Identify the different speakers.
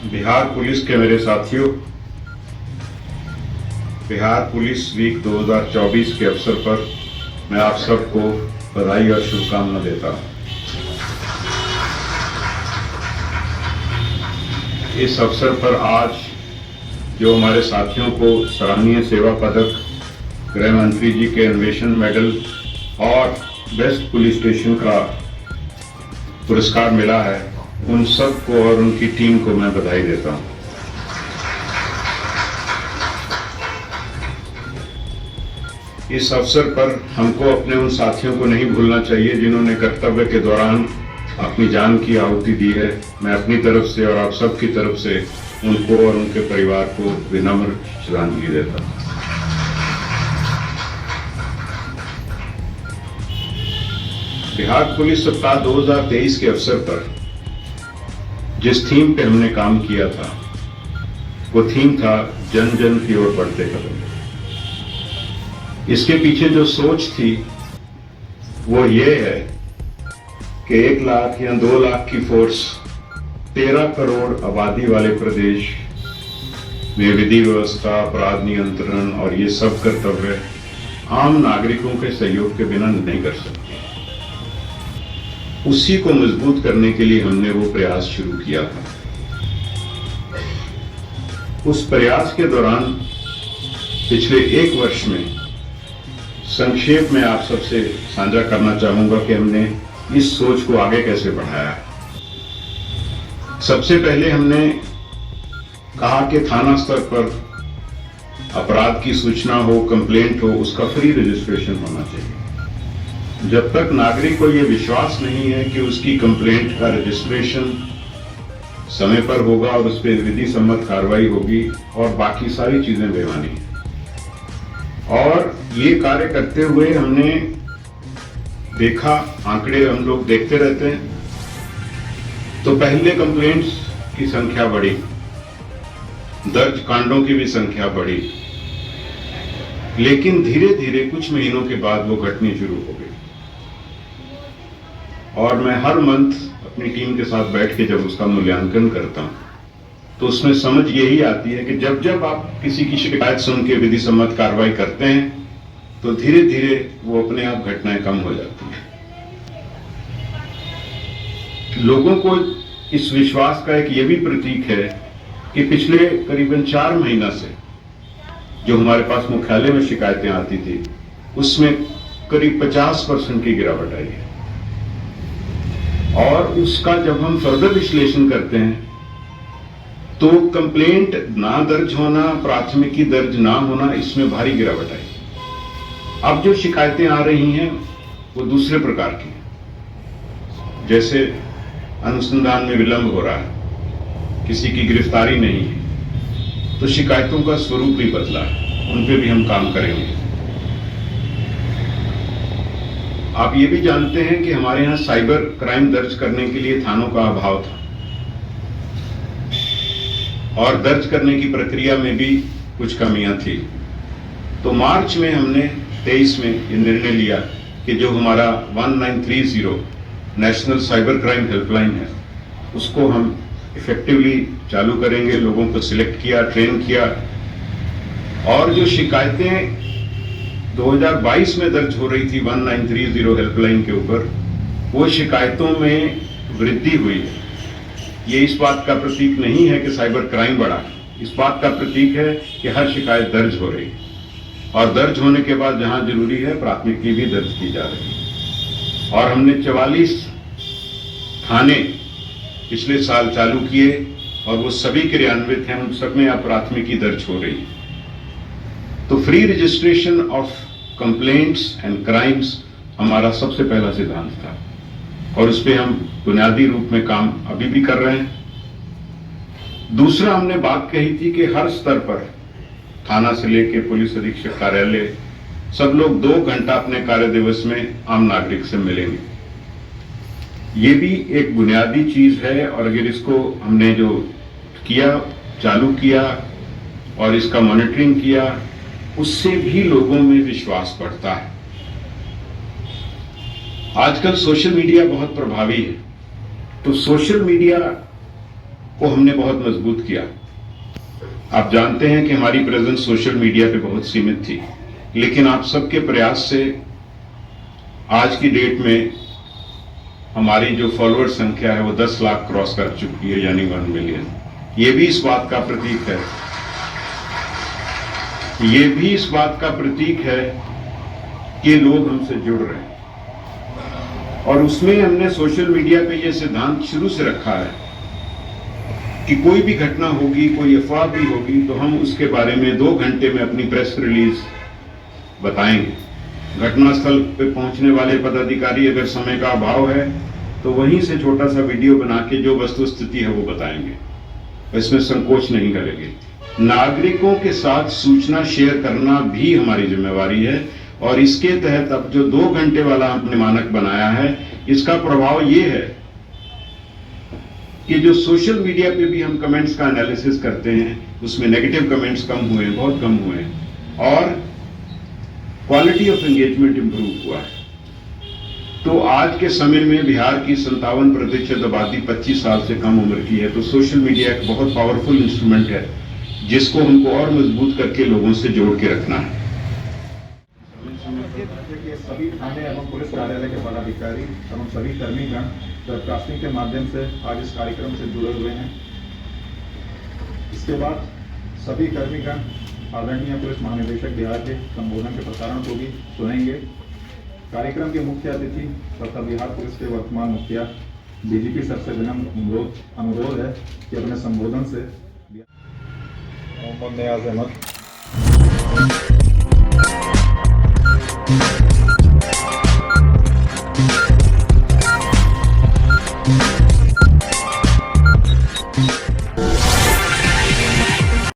Speaker 1: Bihar police के मेरे साथियों, बिहार पुलिस वीक 2024 के अवसर पर मैं आप सबको बधाई और शुभकामना देता हूं। इस अवसर पर आज जो हमारे साथियों को सराहनीय सेवा पदक, गृह मंत्री जी के अन्वेषण मेडल और बेस्ट पुलिस स्टेशन का पुरस्कार मिला है, उन सबको और उनकी टीम को मैं बधाई देता हूं। इस अवसर पर हमको अपने उन साथियों को नहीं भूलना चाहिए जिन्होंने कर्तव्य के दौरान अपनी जान की आहुति दी है। मैं अपनी तरफ से और आप सबकी तरफ से उनको और उनके परिवार को विनम्र श्रद्धांजलि देता हूं। बिहार पुलिस सप्ताह 2023 के अवसर पर जिस थीम पे हमने काम किया था, वो थीम था जन जन की ओर बढ़ते कदम। इसके पीछे जो सोच थी वो ये है कि 1 लाख या 2 लाख की फोर्स 13 करोड़ आबादी वाले प्रदेश में विधि व्यवस्था, अपराध नियंत्रण और ये सब कर्तव्य आम नागरिकों के सहयोग के बिना नहीं कर सकते। उसी को मजबूत करने के लिए हमने वो प्रयास शुरू किया था। उस प्रयास के दौरान पिछले 1 वर्ष में संक्षेप में आप सबसे साझा करना चाहूंगा कि हमने इस सोच को आगे कैसे बढ़ाया। सबसे पहले हमने कहा कि थाना स्तर पर अपराध की सूचना हो, कंप्लेंट हो, उसका फ्री रजिस्ट्रेशन होना चाहिए। जब तक नागरिक को यह विश्वास नहीं है कि उसकी कंप्लेंट का रजिस्ट्रेशन समय पर होगा और उस पर विधि सम्मत कार्रवाई होगी और बाकी सारी चीजें बेमानी है। और ये कार्य करते हुए हमने देखा, आंकड़े हम लोग देखते रहते हैं, तो पहले कंप्लेंट्स की संख्या बढ़ी, दर्ज कांडों की भी संख्या बढ़ी, लेकिन धीरे धीरे कुछ महीनों के बाद वो घटनी शुरू हो गई। और मैं हर मंथ अपनी टीम के साथ बैठ के जब उसका मूल्यांकन करता हूं, तो उसमें समझ यही आती है कि जब जब आप किसी की शिकायत सुन के विधि सम्मत कार्रवाई करते हैं, तो धीरे धीरे वो अपने आप घटनाएं कम हो जाती हैं। लोगों को इस विश्वास का एक ये भी प्रतीक है कि पिछले करीबन 4 महीना से जो हमारे पास मुख्यालय में शिकायतें आती थी, उसमें करीब 50% की गिरावट आई है। और उसका जब हम फर्दर विश्लेषण करते हैं, तो कंप्लेंट ना दर्ज होना, प्राथमिकी दर्ज ना होना, इसमें भारी गिरावट आई। अब जो शिकायतें आ रही हैं वो दूसरे प्रकार की हैं। जैसे अनुसंधान में विलंब हो रहा है, किसी की गिरफ्तारी नहीं है, तो शिकायतों का स्वरूप भी बदला है, उन पे भी हम काम करेंगे। आप ये भी जानते हैं कि हमारे यहाँ साइबर क्राइम दर्ज करने के लिए थानों का अभाव था और दर्ज करने की प्रक्रिया में भी कुछ कमियां थी। तो मार्च में हमने 23 में ये निर्णय लिया कि जो हमारा 1930 नेशनल साइबर क्राइम हेल्पलाइन है, उसको हम इफेक्टिवली चालू करेंगे। लोगों को सिलेक्ट किया, ट्रेन किया, और जो शिकायतें 2022 में दर्ज हो रही थी 1930 हेल्पलाइन के ऊपर, वो शिकायतों में वृद्धि हुई है। ये इस बात का प्रतीक नहीं है कि साइबर क्राइम बढ़ा, इस बात का प्रतीक है कि हर शिकायत दर्ज हो रही है, और दर्ज होने के बाद जहां जरूरी है प्राथमिकी भी दर्ज की जा रही है। और हमने 44 थाने पिछले साल चालू किए और वो सभी क्रियान्वित हैं, उन सब में अब प्राथमिकी दर्ज हो रही है। तो free registration of complaints and crimes हमारा सबसे पहला सिद्धांत था, और उस पर हम बुनियादी रूप में काम अभी भी कर रहे हैं। दूसरा, हमने बात कही थी कि हर स्तर पर, थाना से लेकर पुलिस अधीक्षक कार्यालय, सब लोग 2 घंटा अपने कार्य दिवस में आम नागरिक से मिलेंगे। ये भी एक बुनियादी चीज है, और अगर इसको हमने जो किया, चालू किया और इसका मॉनिटरिंग किया, उससे भी लोगों में विश्वास बढ़ता है। आजकल सोशल मीडिया बहुत प्रभावी है, तो सोशल मीडिया को हमने बहुत मजबूत किया। आप जानते हैं कि हमारी प्रेजेंस सोशल मीडिया पे बहुत सीमित थी, लेकिन आप सबके प्रयास से आज की डेट में हमारी जो फॉलोअर संख्या है वो 10 लाख क्रॉस कर चुकी है, यानी 1 मिलियन। ये भी इस बात का प्रतीक है, ये भी इस बात का प्रतीक है कि लोग हमसे जुड़ रहे हैं। और उसमें हमने सोशल मीडिया पे ये सिद्धांत शुरू से रखा है कि कोई भी घटना होगी, कोई अफवाह भी होगी, तो हम उसके बारे में 2 घंटे में अपनी प्रेस रिलीज बताएंगे। घटनास्थल पे पहुंचने वाले पदाधिकारी अगर समय का अभाव है तो वहीं से छोटा सा वीडियो बना के जो वस्तु स्थिति है वो बताएंगे, इसमें संकोच नहीं करेंगे। नागरिकों के साथ सूचना शेयर करना भी हमारी जिम्मेवारी है, और इसके तहत अब जो 2 घंटे वाला हमने मानक बनाया है, इसका प्रभाव ये है कि जो सोशल मीडिया पे भी हम कमेंट्स का एनालिसिस करते हैं, उसमें नेगेटिव कमेंट्स कम हुए हैं, बहुत कम हुए हैं, और क्वालिटी ऑफ एंगेजमेंट इंप्रूव हुआ है। तो आज के समय में बिहार की 57% आबादी 25 साल से कम उम्र की है, तो सोशल मीडिया एक बहुत पावरफुल इंस्ट्रूमेंट है जिसको हमको और मजबूत करके लोगों से जोड़ के रखना है।
Speaker 2: सभी थाने एवं पुलिस कार्यालय के पदाधिकारी एवं सभी कर्मीगण वेबकास्टिंग के माध्यम से आज इस कार्यक्रम से जुड़े हुए हैं। इसके बाद सभी कर्मीगण आदरणीय पुलिस महानिदेशक बिहार के संबोधन के प्रसारण को भी सुनेंगे। कार्यक्रम के मुख्य अतिथि तथा बिहार पुलिस के वर्तमान मुखिया डीजीपी सर से विनम्र अनुरोध है कि अपने संबोधन से मोहम्मद नियाज अहमद